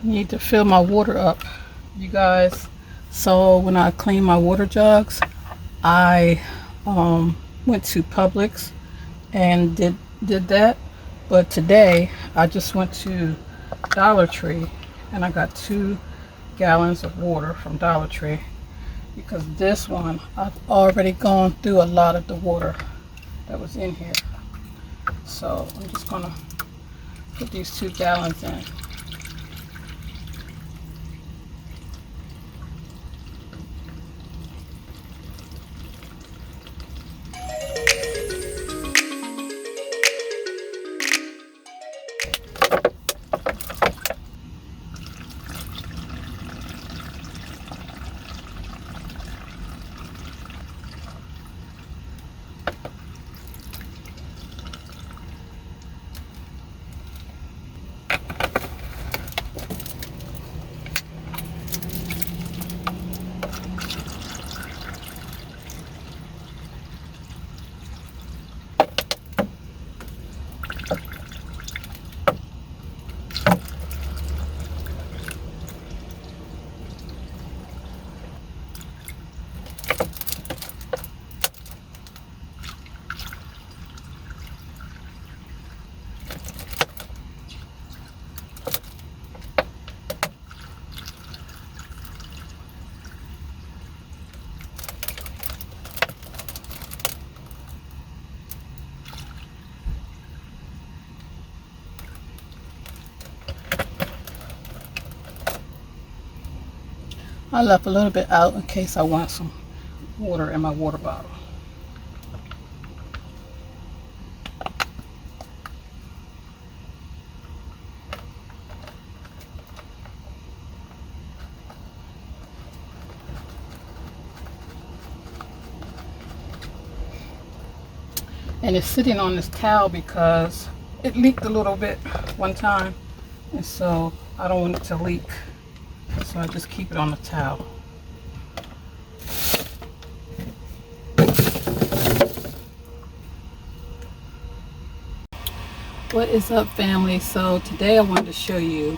Need to fill my water up, you guys. So when I clean my water jugs, I went to Publix and did that. But today I just went to Dollar Tree and I got 2 gallons of water from Dollar Tree because this one I've already gone through a lot of the water that was in here. So I'm just gonna put these 2 gallons in. I left a little bit out in case I want some water in my water bottle. And it's sitting on this towel because it leaked a little bit one time, and so I don't want it to leak, so I just keep it on the towel. What is up, family? So today I wanted to show you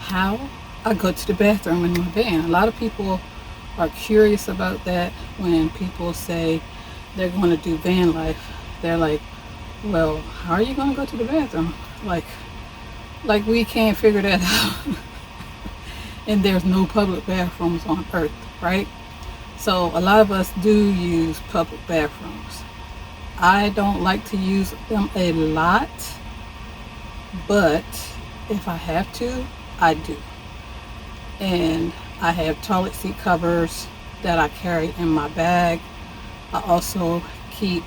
how I go to the bathroom in my van. A lot of people are curious about that. When people say they're going to do van life, they're like, well, how are you going to go to the bathroom? Like we can't figure that out. And there's no public bathrooms on earth, right? So a lot of us do use public bathrooms. I don't like to use them a lot, but if I have to, I do. And I have toilet seat covers that I carry in my bag. I also keep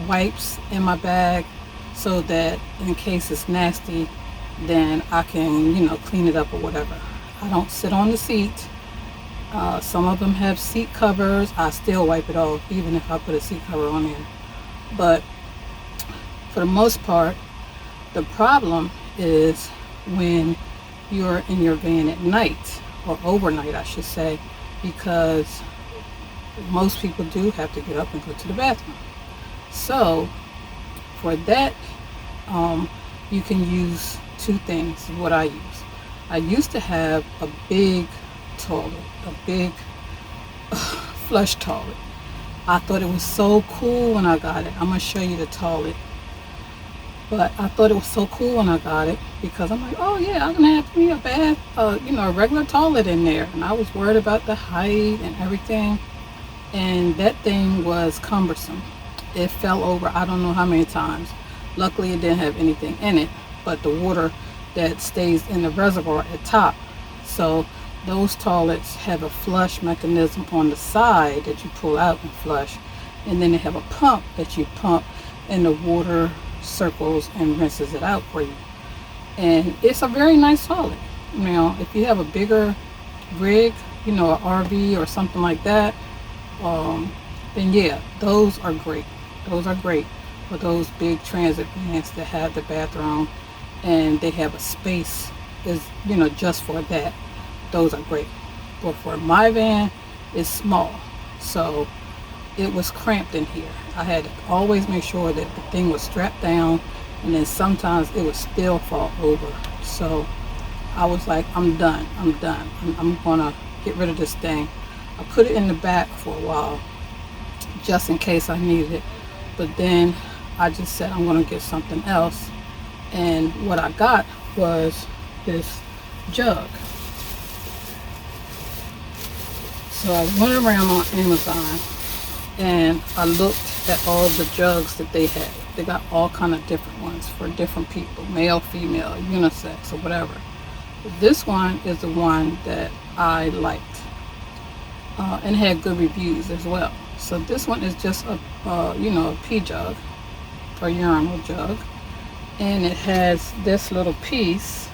wipes in my bag so that in case it's nasty, then I can, clean it up or whatever. I don't sit on the seat. Some of them have seat covers. I still wipe it off even if I put a seat cover on there. But for the most part, the problem is when you're in your van at night, or overnight I should say, because most people do have to get up and go to the bathroom. So for that, you can use 2 things. What I use. I used to have a big toilet, a big flush toilet. I thought it was so cool when I got it. I'm going to show you the toilet. But I thought it was so cool when I got it because I'm like, oh yeah, I'm going to have me a bath, a regular toilet in there. And I was worried about the height and everything. And that thing was cumbersome. It fell over I don't know how many times. Luckily it didn't have anything in it but the water that stays in the reservoir at top. So those toilets have a flush mechanism on the side that you pull out and flush, and then they have a pump that you pump and the water circles and rinses it out for you. And it's a very nice toilet. Now if you have a bigger rig, an RV or something like that, then yeah, those are great. Those are great for those big transit vans that have the bathroom and they have a space just for that. Those are great. But for my van, it's small, so it was cramped in here. I had to always make sure that the thing was strapped down, and then sometimes it would still fall over. So I was like, I'm done. I'm gonna get rid of this thing. I put it in the back for a while just in case I needed it. But then I just said I'm gonna get something else. And what I got was this jug. So I went around on Amazon and I looked at all the jugs that they had. They got all kind of different ones for different people, male, female, unisex, or whatever. This one is the one that I liked, and had good reviews as well. So this one is just a a pee jug or urinal jug, and it has this little piece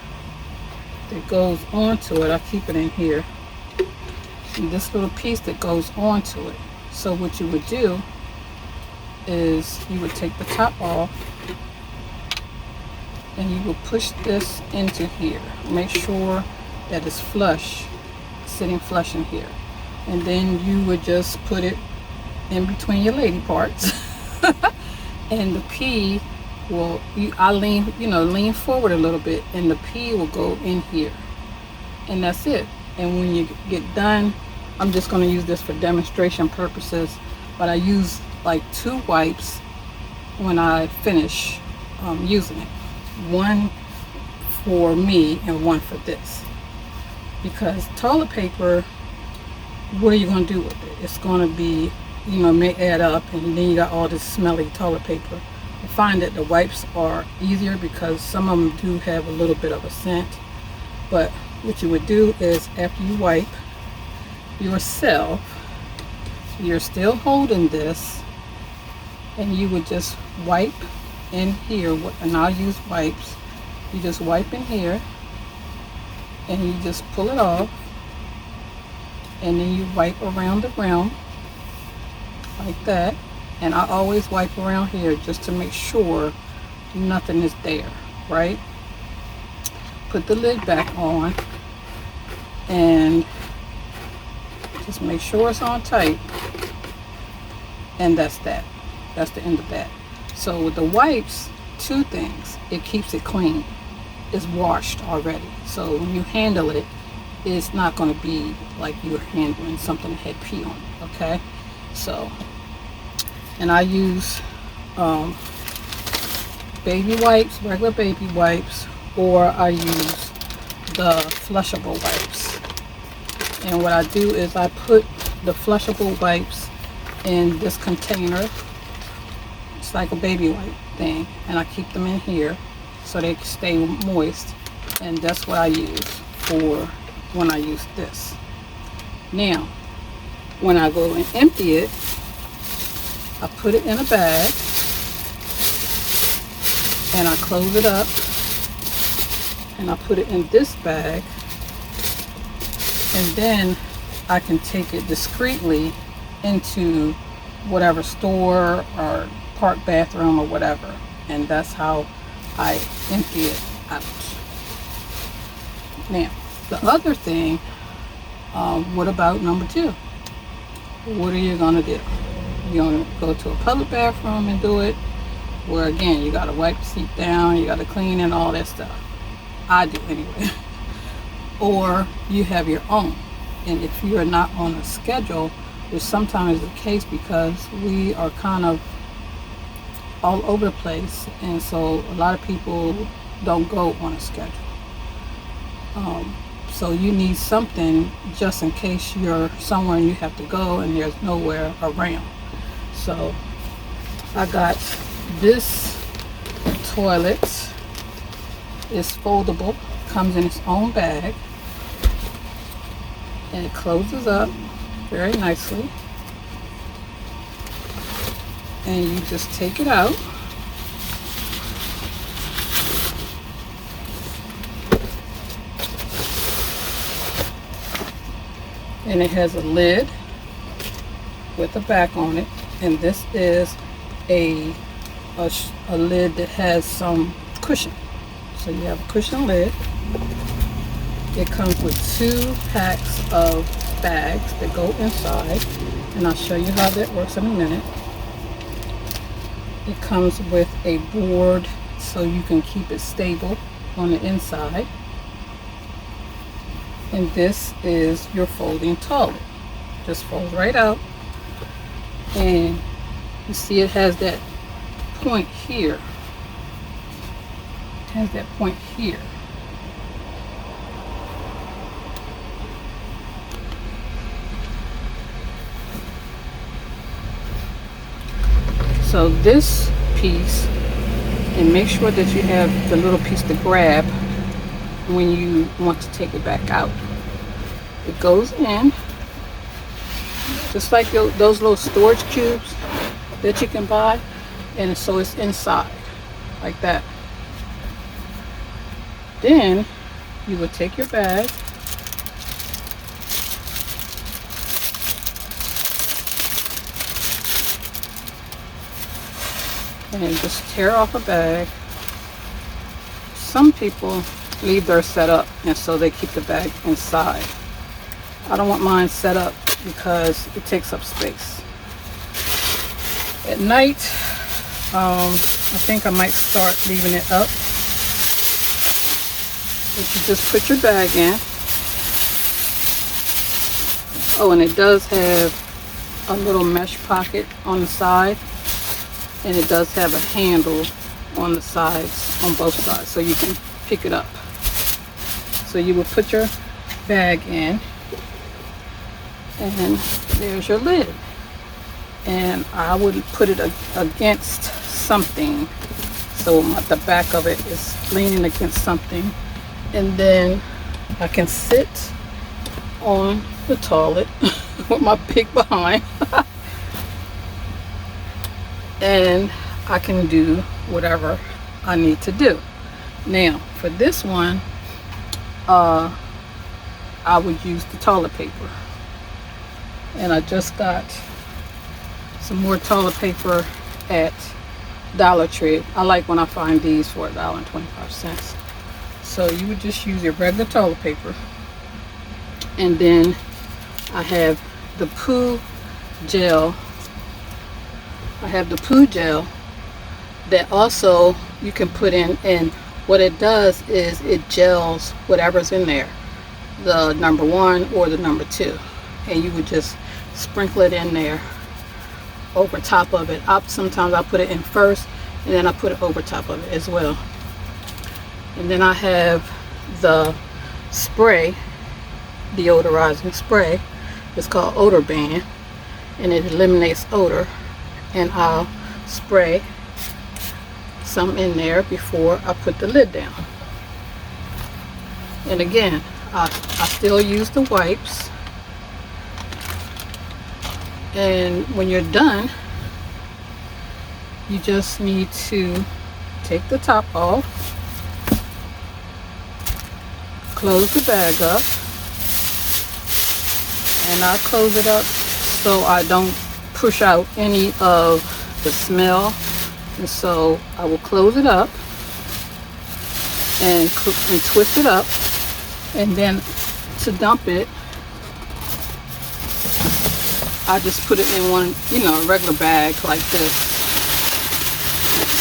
that goes onto it. I keep it in here. And this little piece that goes onto it. So what you would do is you would take the top off and you would push this into here. Make sure that it's flush, sitting flush in here. And then you would just put it in between your lady parts. And the pee will, I lean forward a little bit and the pee will go in here. And that's it. And when you get done, I'm just going to use this for demonstration purposes, but I use like 2 wipes when I finish using it. One for me and one for this. Because toilet paper, what are you going to do with it? It's going to be, may add up, and then you got all this smelly toilet paper. I find that the wipes are easier because some of them do have a little bit of a scent. But what you would do is after you wipe yourself, you're still holding this, and you would just wipe in here, and I'll use wipes. You just wipe in here and you just pull it off, and then you wipe around the rim like that. And I always wipe around here just to make sure nothing is there, right? Put the lid back on and just make sure it's on tight, and that's that. That's the end of that. So with the wipes, 2 things: it keeps it clean, it's washed already, so when you handle it, it's not going to be like you're handling something that had pee on it. Okay, so, and I use baby wipes, regular baby wipes, or I use the flushable wipes. And what I do is I put the flushable wipes in this container. It's like a baby wipe thing, and I keep them in here so they can stay moist. And that's what I use for when I use this. Now, when I go and empty it, I put it in a bag and I close it up, and I put it in this bag, and then I can take it discreetly into whatever store or park bathroom or whatever, and that's how I empty it out. Now, the other thing, what about number 2? What are you gonna do? You're gonna go to a public bathroom and do it, where again you gotta wipe the seat down, you gotta clean and all that stuff. I do anyway. Or you have your own, and if you are not on a schedule, which sometimes is the case because we are kind of all over the place, and so a lot of people don't go on a schedule. So you need something just in case you're somewhere and you have to go and there's nowhere around. So I got this toilet. It's foldable, comes in its own bag, and it closes up very nicely. And you just take it out. And it has a lid with a back on it. And this is a lid that has some cushion. So you have a cushion lid. It comes with 2 packs of bags that go inside. And I'll show you how that works in a minute. It comes with a board so you can keep it stable on the inside. And this is your folding toilet. Just folds right out. And you see it has that point here. It has that point here. So this piece, and make sure that you have the little piece to grab when you want to take it back out. It goes in just like those little storage cubes that you can buy, and so it's inside like that. Then you would take your bag and just tear off a bag. Some people leave theirs set up, and so they keep the bag inside. I don't want mine set up because it takes up space. At night, I think I might start leaving it up. But you just put your bag in. Oh, and it does have a little mesh pocket on the side, and it does have a handle on the sides, on both sides, so you can pick it up. So you would put your bag in, and there's your lid. And I would put it against something, so the back of it is leaning against something, and then I can sit on the toilet with my pig behind and I can do whatever I need to do. Now for this one, I would use the toilet paper, and I just got some more toilet paper at Dollar Tree. I like when I find these for $1.25. So you would just use your regular toilet paper, and then I have the poo gel. I have the poo gel that also you can put in, and what it does is it gels whatever's in there, the number 1 or the number 2, and you would just sprinkle it in there over top of it. Sometimes I put it in first, and then I put it over top of it as well. And then I have the spray, deodorizing spray. It's called Odor Ban, and it eliminates odor. And I'll spray some in there before I put the lid down. And again, I still use the wipes. And when you're done, you just need to take the top off, close the bag up, and I close it up so I don't push out any of the smell. And so I will close it up and twist it up, and then to dump it, I just put it in one, a regular bag like this.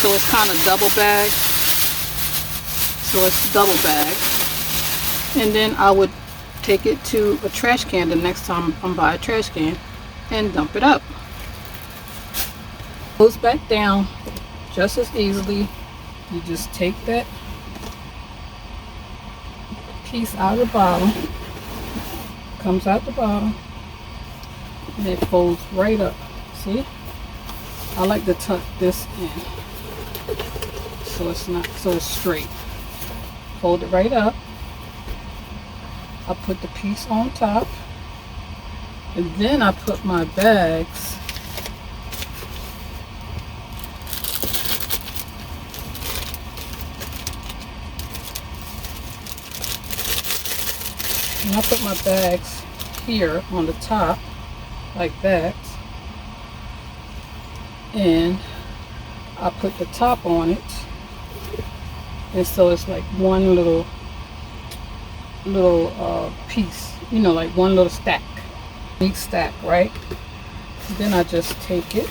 So it's kind of double bag. So it's double bag. And then I would take it to a trash can the next time I'm by a trash can and dump it up. Goes back down just as easily. You just take that piece out of the bottom, comes out the bottom, and it folds right up. See? I like to tuck this in so it's straight. Fold it right up. I put the piece on top, and then I put my bags here on the top like that, and I put the top on it, and so it's like one little piece, like one little stack, neat stack, right? Then I just take it,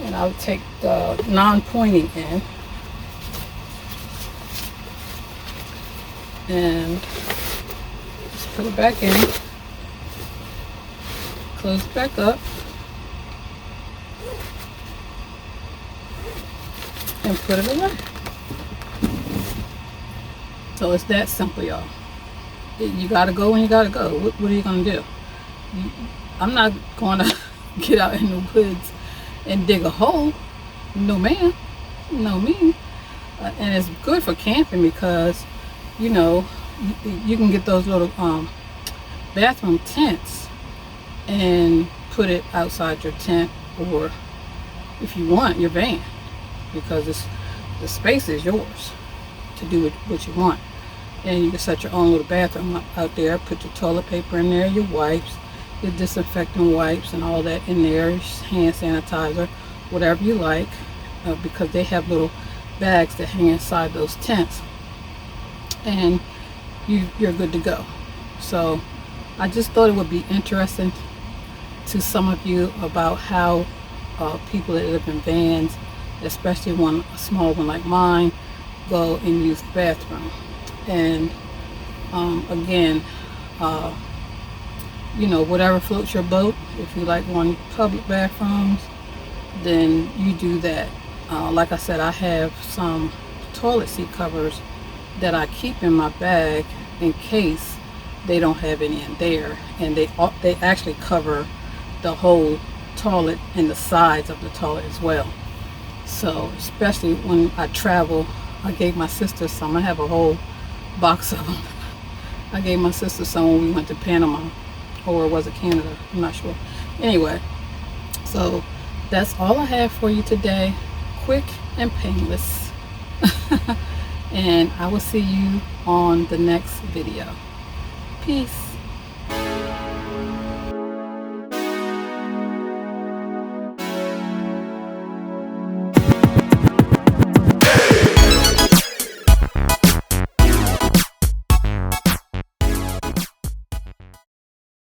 and I'll take the non-pointy end and put it back in, close it back up, and put it away. So it's that simple, y'all. You gotta go when you gotta go. What are you gonna do? I'm not gonna get out in the woods and dig a hole. No ma'am, no me. And it's good for camping because, you know, you can get those little bathroom tents and put it outside your tent, or if you want, your van, because the space is yours to do what you want. And you can set your own little bathroom out there, put your toilet paper in there, your wipes, your disinfectant wipes and all that in there, hand sanitizer, whatever you like, because they have little bags that hang inside those tents, and you're good to go. So I just thought it would be interesting to some of you about how people that live in vans, especially a small one like mine, go and use the bathroom. And again, you know, whatever floats your boat. If you like going to public bathrooms, then you do that. Like I said, I have some toilet seat covers that I keep in my bag in case they don't have any in there, and they actually cover the whole toilet and the sides of the toilet as well. So especially when I travel, I gave my sister some. I have a whole box of them. I gave my sister some when we went to Panama, or was it Canada? I'm not sure. Anyway, so that's all I have for you today. Quick and painless. And I will see you on the next video. Peace.